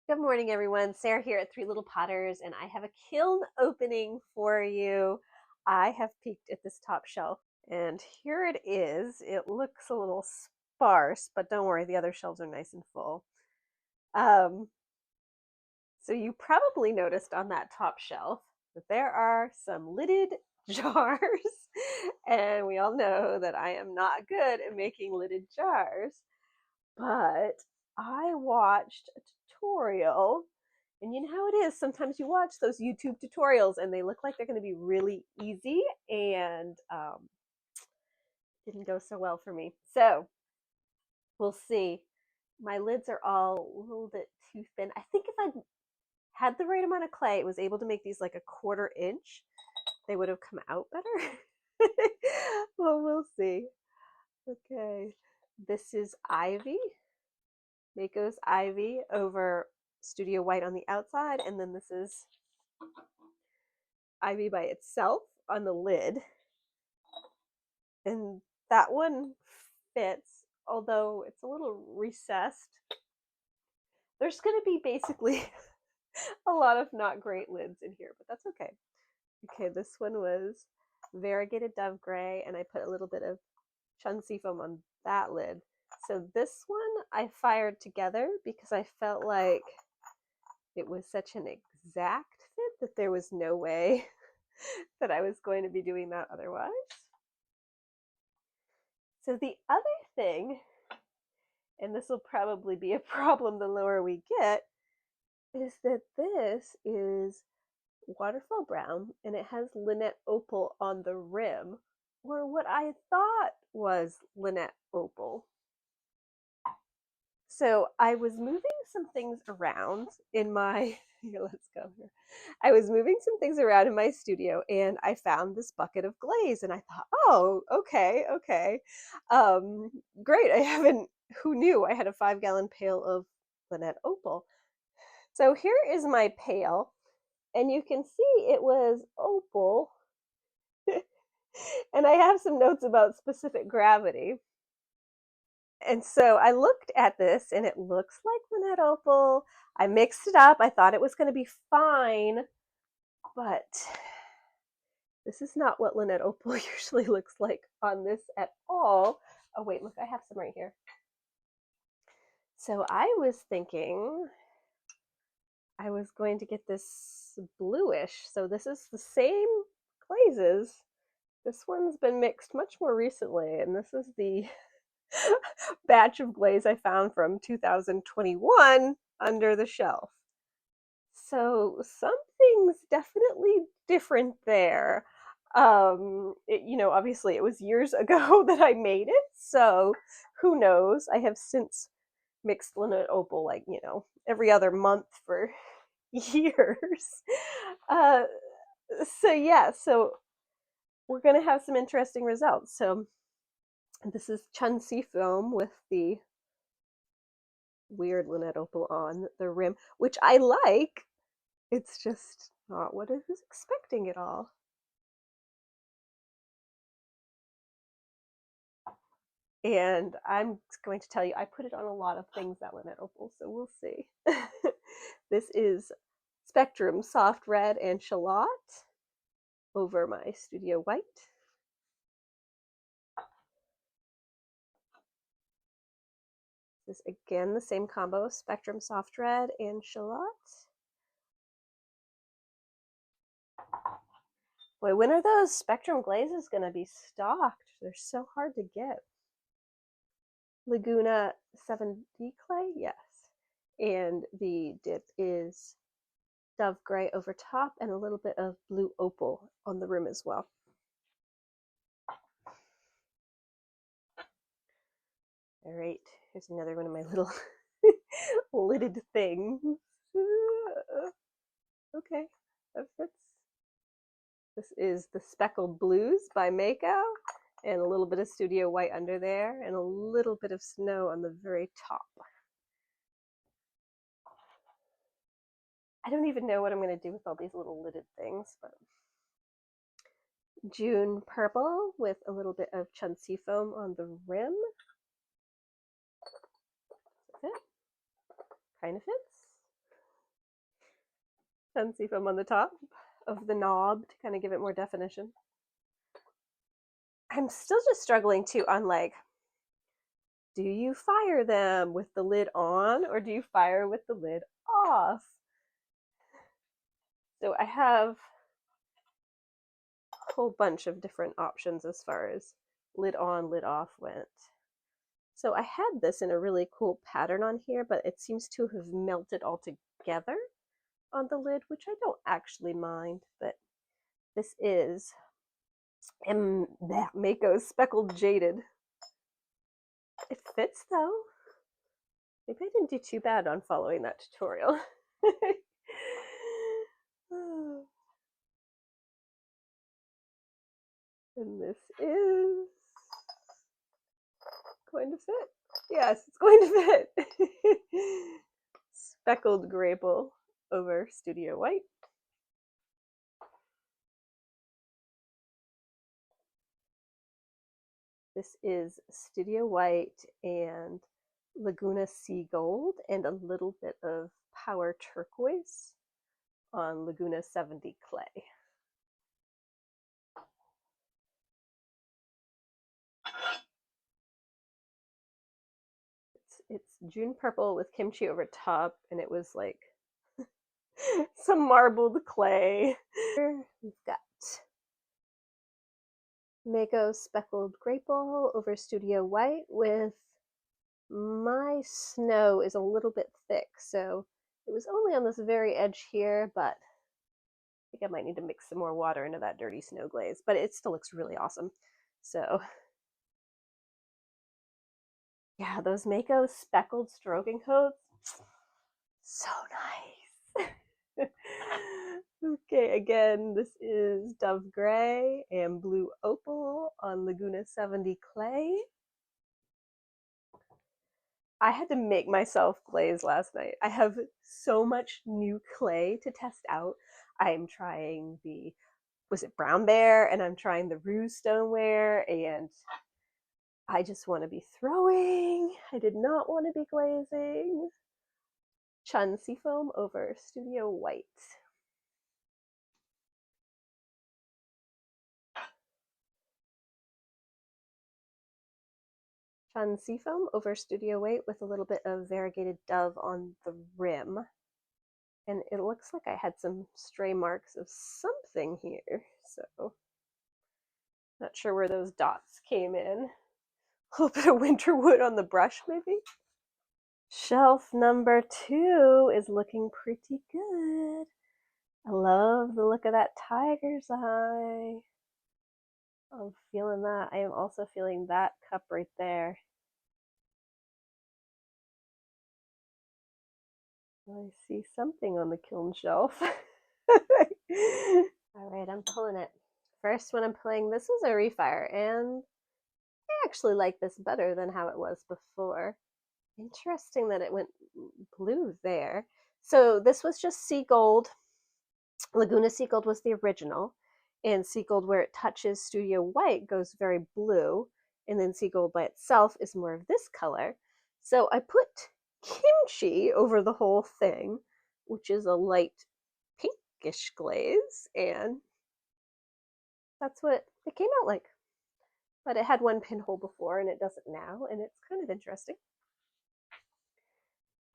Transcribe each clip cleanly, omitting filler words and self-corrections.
Good morning, everyone. Sarah here at Three Little Potters, and I have a kiln opening for you. I have peeked at this top shelf, and here it is. It looks a little sparse, but don't worry, the other shelves are nice and full. So you probably noticed on that top shelf that there are some lidded jars, and we all know that I am not good at making lidded jars, but I watched a tutorial. And you know how it is, sometimes you watch those YouTube tutorials and they look like they're going to be really easy, and didn't go so well for me. So we'll see. My lids are all a little bit too thin. I think if I'd had the right amount of clay, it was able to make these like a 1/4 inch, they would have come out better. Well, we'll see. Okay, this is Ivy. Mayco's Ivy over Studio White on the outside, and then this is Ivy by itself on the lid. And that one fits, although it's a little recessed. There's going to be basically a lot of not great lids in here, but that's okay. Okay, this one was variegated dove gray, and I put a little bit of chun seafoam on that lid. So this one I fired together because I felt like it was such an exact fit that there was no way that I was going to be doing that otherwise. So the other thing, and this will probably be a problem the lower we get, is that this is waterfall brown and it has Lynette Opal on the rim, or what I thought was Lynette Opal. So I was moving some things around in my, here, let's go here. I was moving some things around in my studio and I found this bucket of glaze and I thought, oh, okay. Great. Who knew I had a 5-gallon pail of Lynette Opal. So here is my pail, and you can see it was opal. And I have some notes about specific gravity. And so I looked at this and it looks like Lynette Opal. I mixed it up. I thought it was going to be fine, but this is not what Lynette Opal usually looks like on this at all. Oh wait, look, I have some right here. So I was thinking I was going to get this bluish. So this is the same glazes. This one's been mixed much more recently, and this is the batch of glaze I found from 2021 under the shelf. So something's definitely different there. Obviously it was years ago that I made it, so who knows? I have since mixed Lynette Opal like, every other month for years. So we're going to have some interesting results. So this is chun seafoam with the weird Lynette Opal on the rim, which I like. It's just not what I was expecting at all. And I'm going to tell you, I put it on a lot of things, that Lynette Opal, so we'll see. This is Spectrum Soft Red and Shallot over my Studio White. This is again the same combo of Spectrum Soft Red and Shallot. Boy, when are those Spectrum glazes going to be stocked? They're so hard to get. Laguna 7D clay, yes. And the dip is dove gray over top and a little bit of blue opal on the rim as well. All right, here's another one of my little lidded things. Okay, that fits. This is the Speckled Blues by Mayco, and a little bit of Studio White under there, and a little bit of snow on the very top. I don't even know what I'm going to do with all these little lidded things, but June Purple with a little bit of chun seafoam on the rim. That's it. Kind of fits. Chun seafoam on the top of the knob to kind of give it more definition. I'm still just struggling too on like, do you fire them with the lid on or do you fire with the lid off? So I have a whole bunch of different options as far as lid on, lid off went. So I had this in a really cool pattern on here, but it seems to have melted all together on the lid, which I don't actually mind, but this is Mayco Speckled Jaded. It fits though. Maybe I didn't do too bad on following that tutorial. And this is going to fit. Yes, it's going to fit. Speckled Grapple over Studio White. This is Studio White and Laguna Sea Gold and a little bit of Power Turquoise on Laguna 70 clay. It's June Purple with kimchi over top, and it was like some marbled clay. Here we've got Mayco Speckled Grapple over Studio White with my snow is a little bit thick, so it was only on this very edge here, but I think I might need to mix some more water into that dirty snow glaze, but it still looks really awesome. So yeah, those Mayco speckled stroking coats, so nice. Okay, again, this is Dove Gray and Blue Opal on Laguna 70 clay. I had to make myself glaze last night. I have so much new clay to test out. I am trying the, was it Brown Bear? And I'm trying the Ruse Stoneware, and I just want to be throwing. I did not want to be glazing. Chun Seafoam over Studio White. Chun Seafoam over Studio White with a little bit of variegated dove on the rim. And it looks like I had some stray marks of something here, so not sure where those dots came in. A little bit of winter wood on the brush, maybe? Shelf number 2 is looking pretty good. I love the look of that tiger's eye. I'm feeling that. I am also feeling that cup right there. I see something on the kiln shelf. All right, I'm pulling it. First one I'm pulling, this was a refire, and I actually like this better than how it was before. Interesting that it went blue there. So this was just Sea Gold. Laguna Sea Gold was the original, and Sea Gold, where it touches Studio White, goes very blue, and then Sea Gold by itself is more of this color. So I put kimchi over the whole thing, which is a light pinkish glaze, and that's what it came out like. But it had one pinhole before, and it doesn't now, and it's kind of interesting.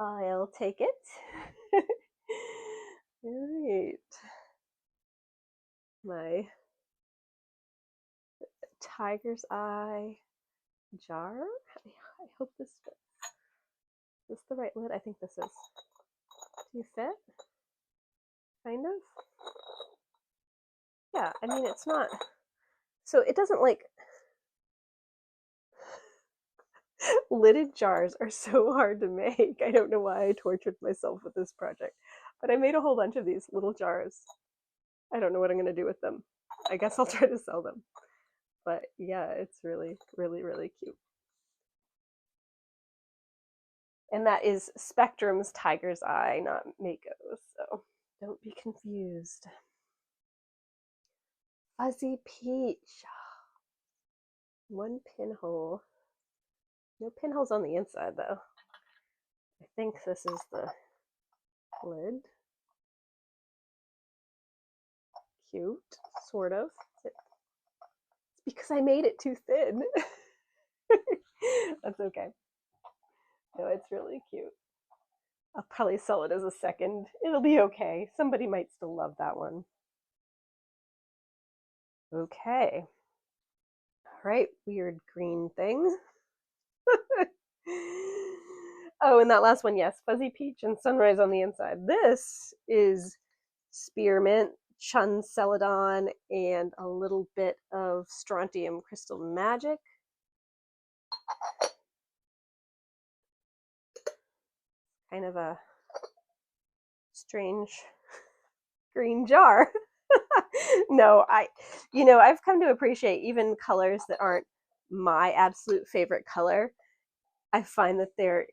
I'll take it. All right. My tiger's eye jar. I hope this fits. Is this the right lid? I think this is. Do you fit? Kind of? Yeah, I mean, it's not. So it doesn't like. Lidded jars are so hard to make. I don't know why I tortured myself with this project. But I made a whole bunch of these little jars. I don't know what I'm going to do with them. I guess I'll try to sell them. But yeah, it's really, really, really cute. And that is Spectrum's Tiger's Eye, not Mayco's, so don't be confused. Fuzzy Peach. One pinhole. No pinholes on the inside, though. I think this is the lid. cute, sort of. It's because I made it too thin. That's okay. No, it's really cute. I'll probably sell it as a second. It'll be okay. Somebody might still love that one. Okay. All right, weird green thing. Oh, and that last one, yes, fuzzy peach and sunrise on the inside. This is spearmint, chun celadon, and a little bit of strontium crystal magic. Kind of a strange green jar. No, I've come to appreciate even colors that aren't my absolute favorite color. I find that they're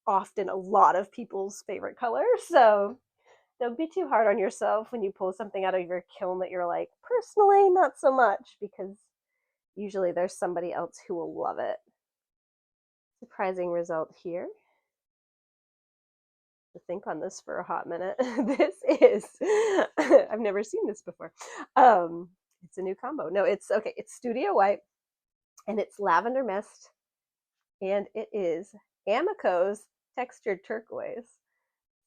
often a lot of people's favorite color. So don't be too hard on yourself when you pull something out of your kiln that you're like, personally, not so much, because usually there's somebody else who will love it. Surprising result here. To think on this for a hot minute. This is, I've never seen this before. It's a new combo. No, it's okay. It's Studio White and it's Lavender Mist and it is Amaco's Textured Turquoise.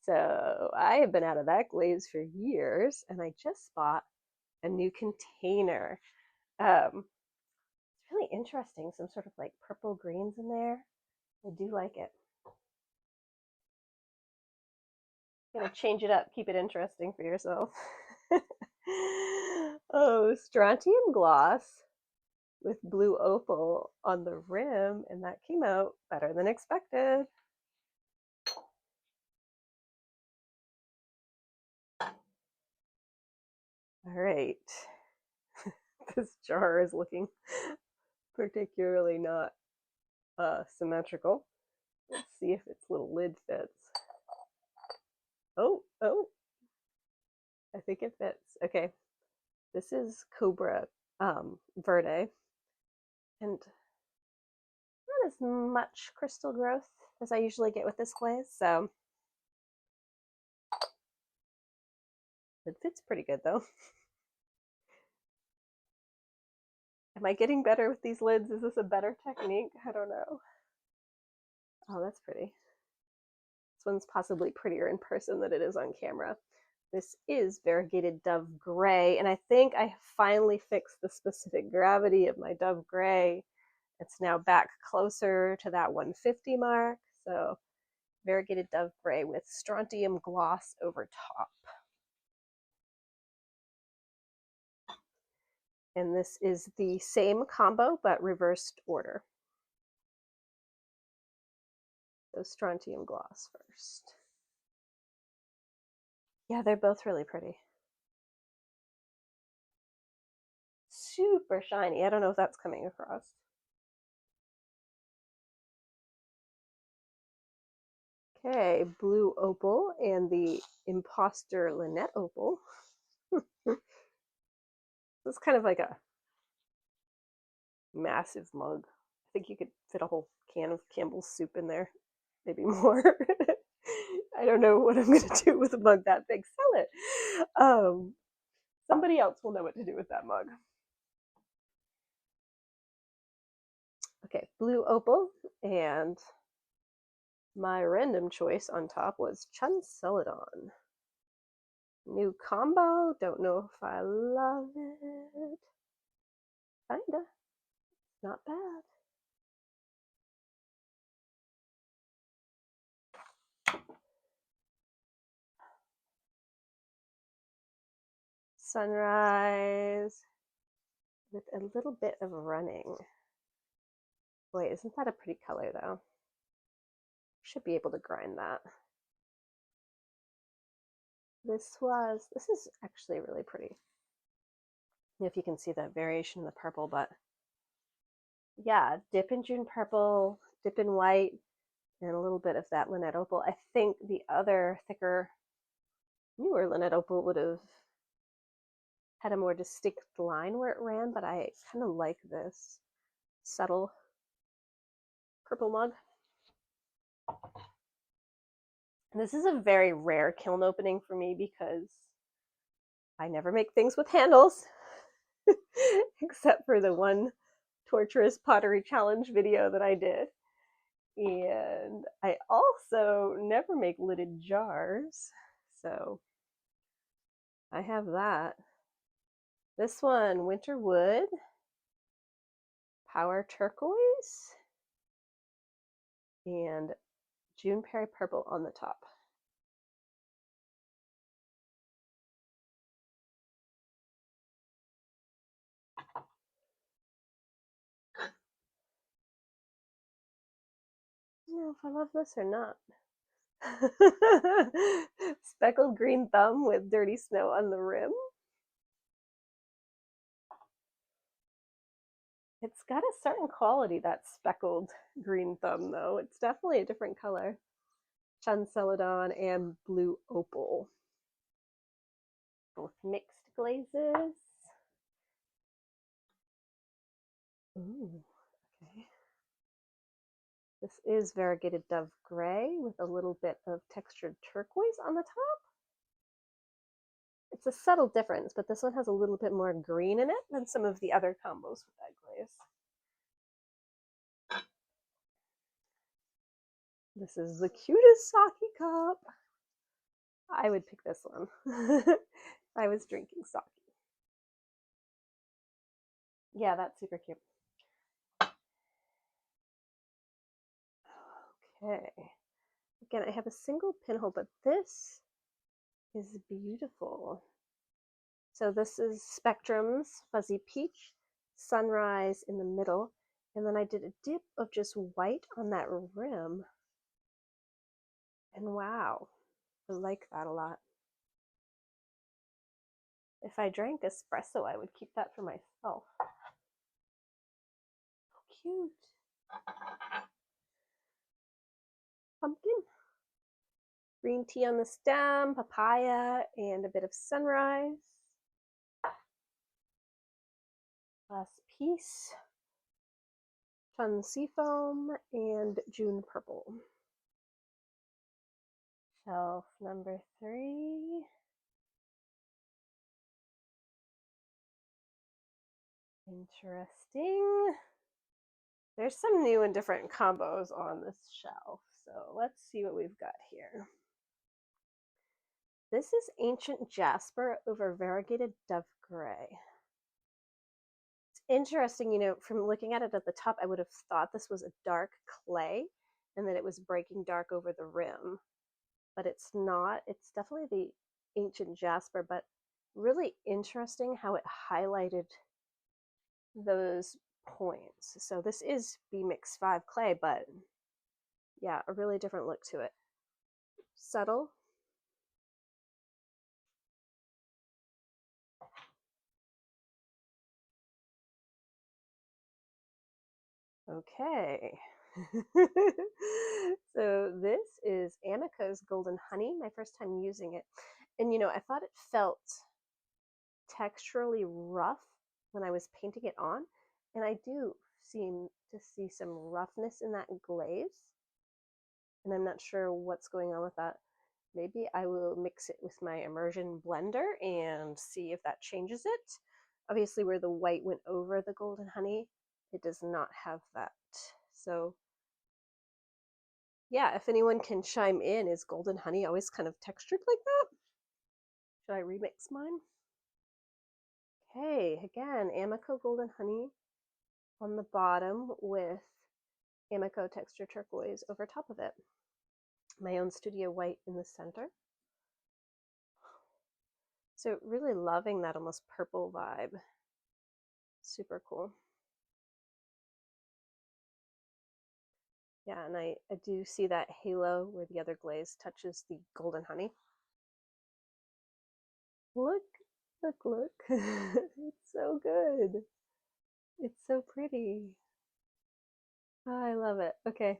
So I have been out of that glaze for years and I just bought a new container. It's really interesting. Some sort of like purple greens in there. I do like it. Gonna change it up, keep it interesting for yourself. Oh, strontium gloss with blue opal on the rim, and that came out better than expected. All right. This jar is looking particularly not symmetrical. Let's see if its little lid fits. Oh, I think it fits. Okay. This is Cobra Verde. And not as much crystal growth as I usually get with this glaze, so it fits pretty good though. Am I getting better with these lids? Is this a better technique? I don't know. Oh, that's pretty. This one's possibly prettier in person than it is on camera. This is variegated Dove Gray, and I think I finally fixed the specific gravity of my Dove Gray. It's now back closer to that 150 mark, so variegated Dove Gray with strontium gloss over top. And this is the same combo, but reversed order. So strontium gloss first. Yeah, they're both really pretty. Super shiny. I don't know if that's coming across. Okay, blue opal and the imposter Lynette opal. It's kind of like a massive mug. I think you could fit a whole can of Campbell's soup in there, maybe more. I don't know what I'm going to do with a mug that big. Sell it. Somebody else will know what to do with that mug. Okay, blue opal, and my random choice on top was chun celadon. New combo, don't know if I love it. Kinda, not bad. Sunrise with a little bit of running. Boy, isn't that a pretty color though? Should be able to grind that. This is actually really pretty. If you can see that variation in the purple, but yeah, dip in June purple, dip in white, and a little bit of that Lynette opal. I think the other thicker, newer Lynette opal would have had a more distinct line where it ran, but I kind of like this subtle purple mug. And this is a very rare kiln opening for me because I never make things with handles, except for the one torturous pottery challenge video that I did. And I also never make lidded jars, so I have that. This one, winter wood, power turquoise, and June Perry purple on the top. I don't know if I love this or not. Speckled green thumb with dirty snow on the rim. It's got a certain quality, that speckled green thumb, though. It's definitely a different color. Chun-Celadon and blue opal. Both mixed glazes. Ooh, okay. This is variegated dove gray with a little bit of textured turquoise on the top. It's a subtle difference, but this one has a little bit more green in it than some of the other combos with that glaze. This is the cutest sake cup. I would pick this one if I was drinking sake. Yeah, that's super cute. Okay. Again, I have a single pinhole, but this is beautiful. So this is Spectrum's Fuzzy Peach, Sunrise in the middle, and then I did a dip of just white on that rim. And wow, I like that a lot. If I drank espresso, I would keep that for myself. How cute. Pumpkin. Green tea on the stem, papaya, and a bit of sunrise. Last piece. Chun Seafoam and June Purple. Shelf number 3. Interesting. There's some new and different combos on this shelf, so let's see what we've got here. This is Ancient Jasper over Variegated Dove Gray. It's interesting, you know, from looking at it at the top, I would have thought this was a dark clay and that it was breaking dark over the rim, but it's not. It's definitely the Ancient Jasper, but really interesting how it highlighted those points. So this is B-Mix 5 clay, but yeah, a really different look to it. Subtle. Okay. So this is Amaco's Golden Honey, my first time using it. And you know, I thought it felt texturally rough when I was painting it on, and I do seem to see some roughness in that glaze, and I'm not sure what's going on with that. Maybe I will mix it with my immersion blender and see if that changes it. Obviously, where the white went over the Golden Honey, it does not have that. So yeah, if anyone can chime in, is Golden Honey always kind of textured like that? Should I remix mine? Okay, again, Amaco Golden Honey on the bottom with Amaco Texture Turquoise over top of it. My own Studio White in the center. So really loving that almost purple vibe. Super cool. Yeah, and I do see that halo where the other glaze touches the Golden Honey. Look, look, look. It's so good. It's so pretty. Oh, I love it. Okay.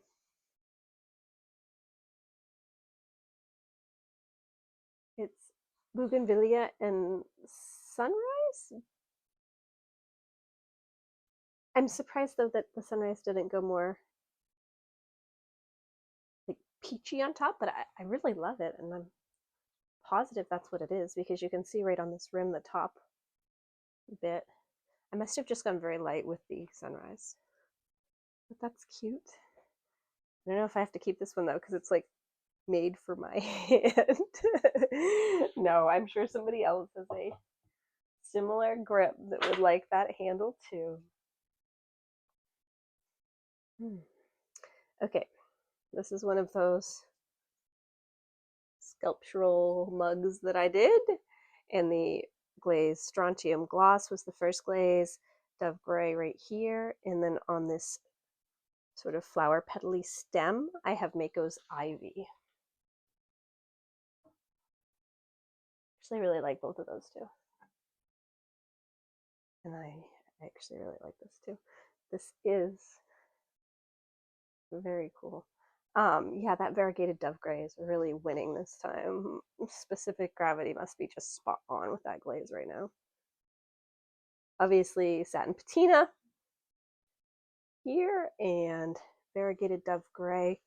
It's Bougainvillea and Sunrise? I'm surprised though that the Sunrise didn't go more like peachy on top, but I really love it, and I'm positive that's what it is because you can see right on this rim, the top bit. I must have just gone very light with the sunrise. But that's cute. I don't know if I have to keep this one though, because it's like made for my hand. No, I'm sure somebody else has a similar grip that would like that handle too. Okay, this is one of those sculptural mugs that I did, and the glaze strontium gloss was the first glaze, dove gray right here, and then on this sort of flower petally stem I have Mayco's ivy. Actually, I really like both of those too, and I actually really like this too. This is very cool. Yeah, that variegated dove gray is really winning this time. Specific gravity must be just spot on with that glaze right now. Obviously, satin patina here and variegated dove gray.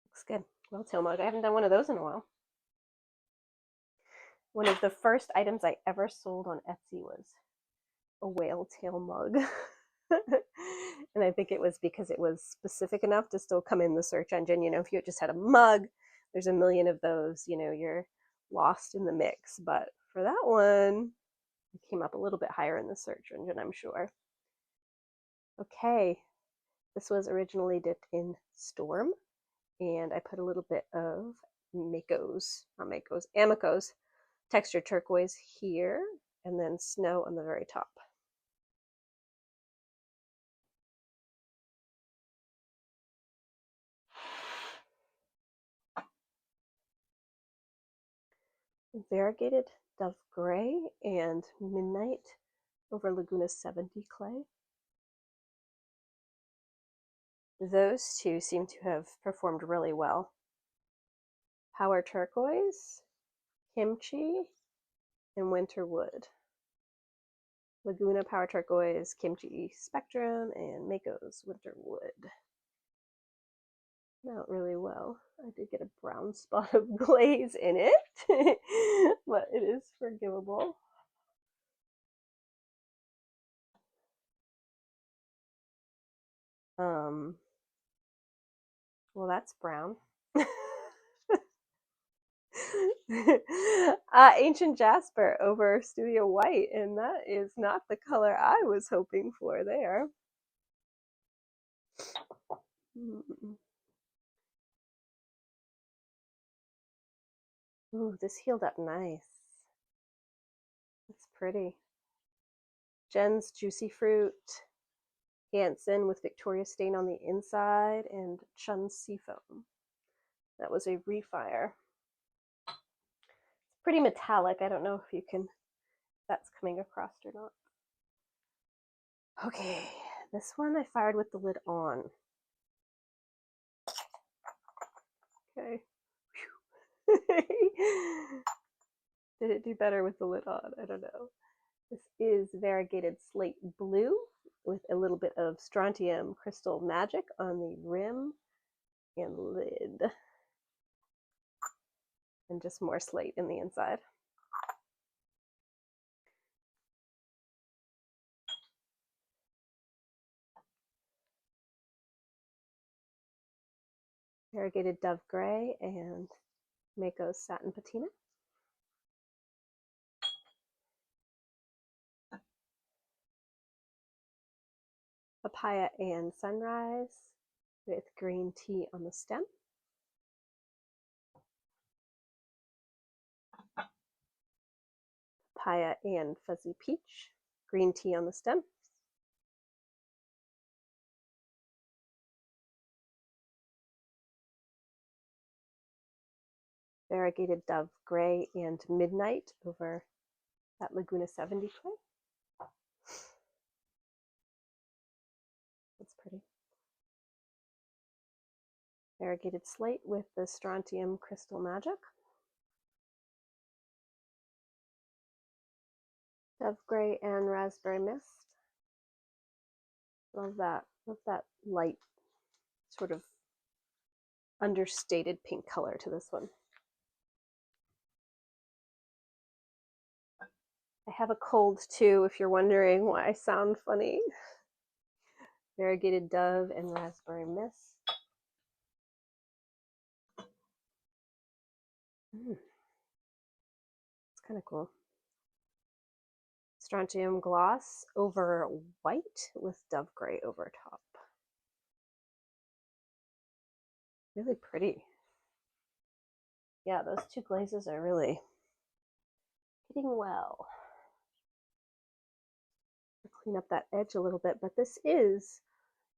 Looks good. Well, tail mug. I haven't done one of those in a while. One of the first items I ever sold on Etsy was a whale tail mug. And I think it was because it was specific enough to still come in the search engine. You know, if you just had a mug, there's a million of those, you know, you're lost in the mix. But for that one, it came up a little bit higher in the search engine, I'm sure. Okay, this was originally dipped in Storm, and I put a little bit of Amaco's textured turquoise here, and then snow on the very top. Variegated dove gray and midnight over Laguna 70 clay. Those two seem to have performed really well. Power turquoise, kimchi, and winter wood. Laguna power turquoise, kimchi spectrum, and Mayco's winter wood. Out really well. I did get a brown spot of glaze in it, but it is forgivable. Well, that's brown. Ancient Jasper over Studio White, and that is not the color I was hoping for there. Ooh, this healed up nice. It's pretty. Jen's Juicy Fruit, Hanson with Victoria Stain on the inside, and Chun's Seafoam. That was a refire. It's pretty metallic. I don't know if you can, that's coming across or not. Okay, this one I fired with the lid on. Okay. Did it do better with the lid on? I don't know. This is variegated slate blue with a little bit of strontium crystal magic on the rim and lid. And just more slate in the inside. Variegated dove gray and Mayco's satin patina. Papaya and sunrise with green tea on the stem. Papaya and fuzzy peach, green tea on the stem. Variegated dove gray and midnight over that Laguna 70 clay. That's pretty. Variegated slate with the strontium crystal magic. Dove gray and raspberry mist. Love that. Love that light sort of understated pink color to this one. I have a cold too, if you're wondering why I sound funny. Variegated Dove and Raspberry Mist. It's kind of cool. Strontium Gloss over white with Dove Gray over top. Really pretty. Yeah, those two glazes are really hitting well. I'll clean up that edge a little bit, but this is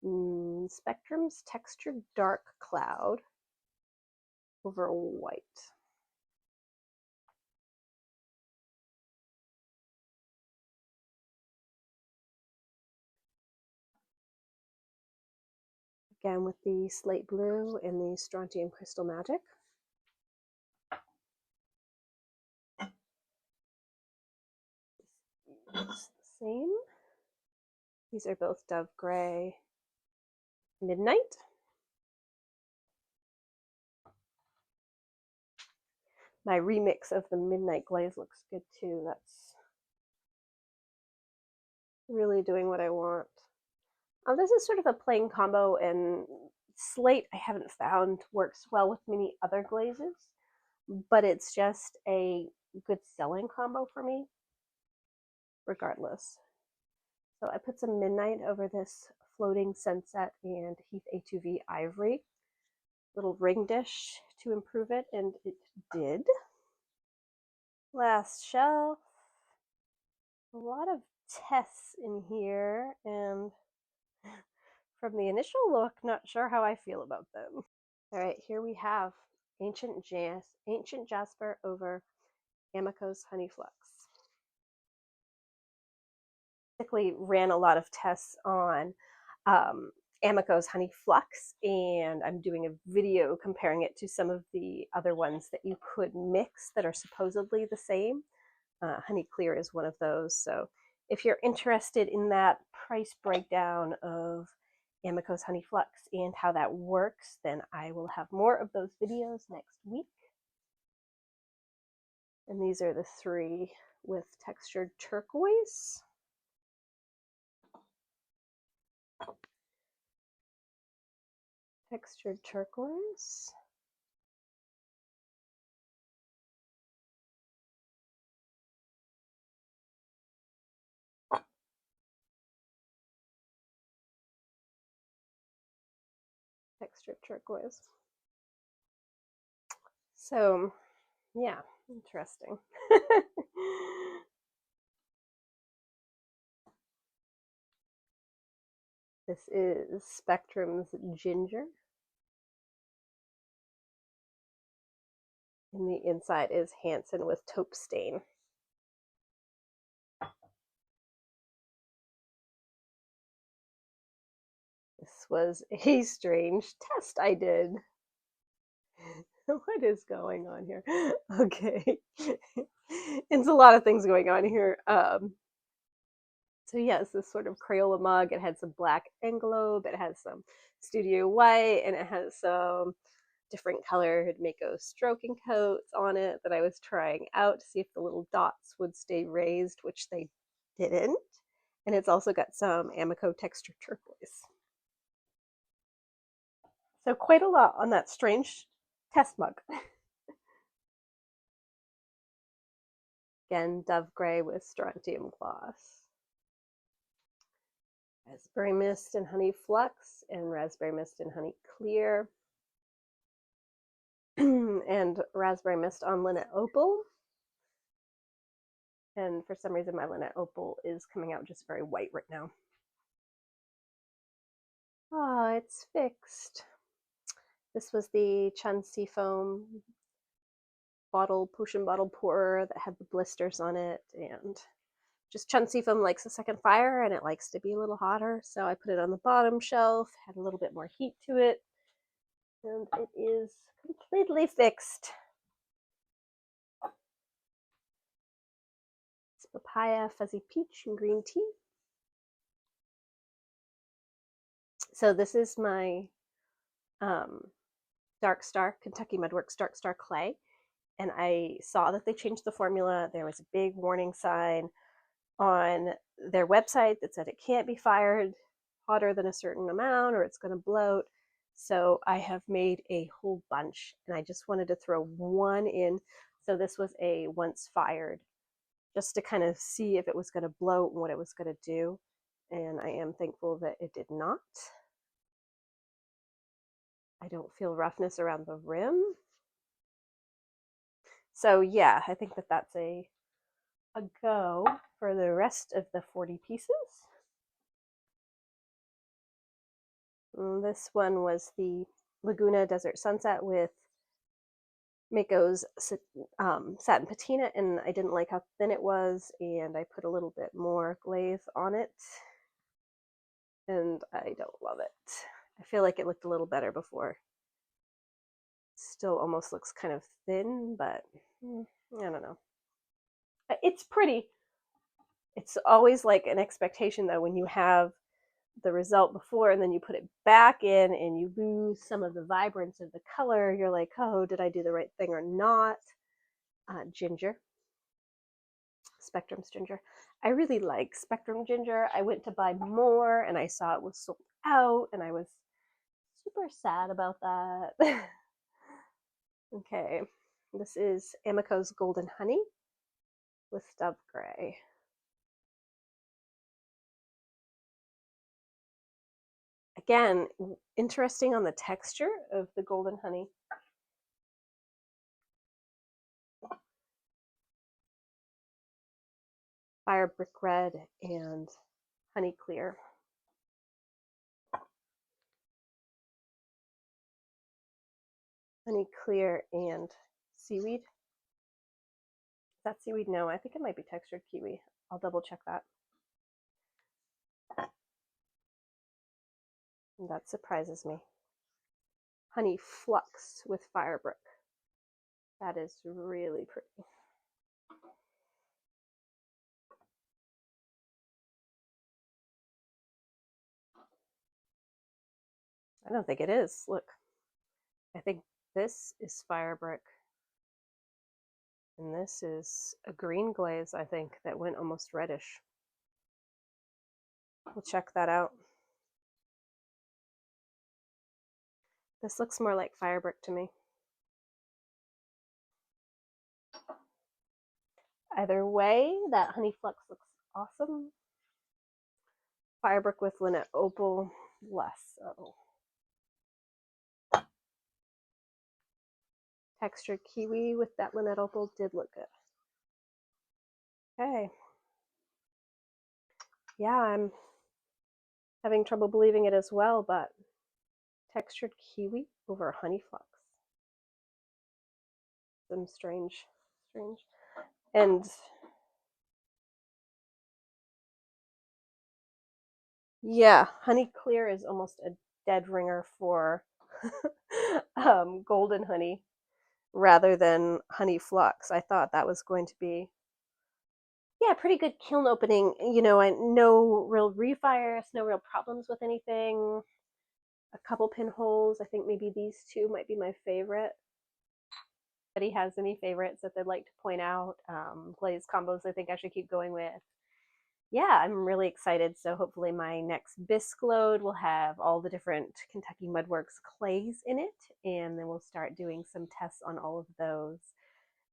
Spectrum's Textured Dark Cloud over white. Again with the Slate Blue and the Strontium Crystal Magic. It's the same. These are both Dove Gray Midnight. My remix of the Midnight Glaze looks good too. That's really doing what I want. This is sort of a plain combo, and Slate I haven't found works well with many other glazes, but it's just a good selling combo for me regardless. So I put some Midnight over this Floating Sunset and Heath A2V Ivory little ring dish to improve it, and it did. Last shelf. A lot of tests in here, and from the initial look, not sure how I feel about them. All right, here we have Ancient Jasper over Amaco's Honey Flux. Basically ran a lot of tests on Amaco's Honey Flux, and I'm doing a video comparing it to some of the other ones that you could mix that are supposedly the same. Honey Clear is one of those, so if you're interested in that price breakdown of Amaco's Honey Flux and how that works, then I will have more of those videos next week. And these are the three with textured turquoise. Textured turquoise. Textured turquoise. So, yeah, interesting. This is Spectrum's Ginger. And the inside is Hansen with Taupe Stain. This was a strange test I did. What is going on here? Okay. It's a lot of things going on here. So yes, this sort of Crayola mug. It had some black envelope. It has some Studio White, and it has some different colored Mayco stroking coats on it that I was trying out to see if the little dots would stay raised, which they didn't. And it's also got some Amaco texture turquoise. So quite a lot on that strange test mug. Again, Dove Gray with Strontium Gloss. Raspberry Mist and Honey Flux, and Raspberry Mist and Honey Clear. And Raspberry Mist on Linnet Opal. And for some reason my Linnet Opal is coming out just very white right now. Ah, it's fixed. This was the Chun-Si foam potion bottle pourer that had the blisters on it, and just Chun-Si foam likes a second fire and it likes to be a little hotter, so I put it on the bottom shelf, had a little bit more heat to it, and it is completely fixed. It's Papaya, Fuzzy Peach, and Green Tea. So this is my Dark Star, Kentucky Mudworks Dark Star clay, and I saw that they changed the formula. There was a big warning sign on their website that said it can't be fired hotter than a certain amount or it's going to bloat. So I have made a whole bunch, and I just wanted to throw one in. So this was a once fired, just to kind of see if it was going to bloat and what it was going to do. And I am thankful that it did not. I don't feel roughness around the rim. So yeah, I think that that's a go for the rest of the 40 pieces. This one was the Laguna Desert Sunset with Mayco's satin patina, and I didn't like how thin it was, and I put a little bit more glaze on it, and I don't love it. I feel like it looked a little better before. Still almost looks kind of thin, but I don't know. It's pretty. It's always like an expectation though when you have the result before and then you put it back in and you lose some of the vibrance of the color. You're like, oh, did I do the right thing or not? Ginger, Spectrum's ginger. I really like Spectrum ginger. I went to buy more and I saw it was sold out and I was super sad about that. Okay, this is Amaco's Golden Honey with Dove Gray. Again, interesting on the texture of the Golden Honey. Fire Brick Red and Honey Clear. Honey Clear and Seaweed. Is that seaweed? No, I think it might be textured kiwi. I'll double check that. That surprises me. Honey Flux with Fire Brick. That is really pretty. I don't think it is. Look, I think this is Fire Brick. And this is a green glaze, I think, that went almost reddish. We'll check that out. This looks more like Fire Brick to me. Either way, that Honey Flux looks awesome. Fire Brick with Lynette Opal, less so. Textured kiwi with that Lynette Opal did look good. Okay. Yeah, I'm having trouble believing it as well, but textured kiwi over Honey Flux. Some strange. And yeah, Honey Clear is almost a dead ringer for Golden Honey rather than Honey Flux. I thought that was going to be, yeah, pretty good kiln opening. You know, no real refires, no real problems with anything. A couple pinholes. I think maybe these two might be my favorite. If anybody has any favorites that they'd like to point out, glaze combos I think I should keep going with. Yeah, I'm really excited. So hopefully my next bisque load will have all the different Kentucky Mudworks clays in it, and then we'll start doing some tests on all of those.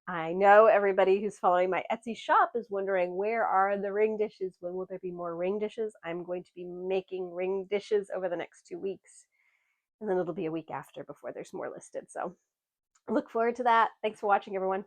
I know everybody who's following my Etsy shop is wondering, where are the ring dishes? When will there be more ring dishes? I'm going to be making ring dishes over the next 2 weeks, and then it'll be a week after before there's more listed. So look forward to that. Thanks for watching, everyone.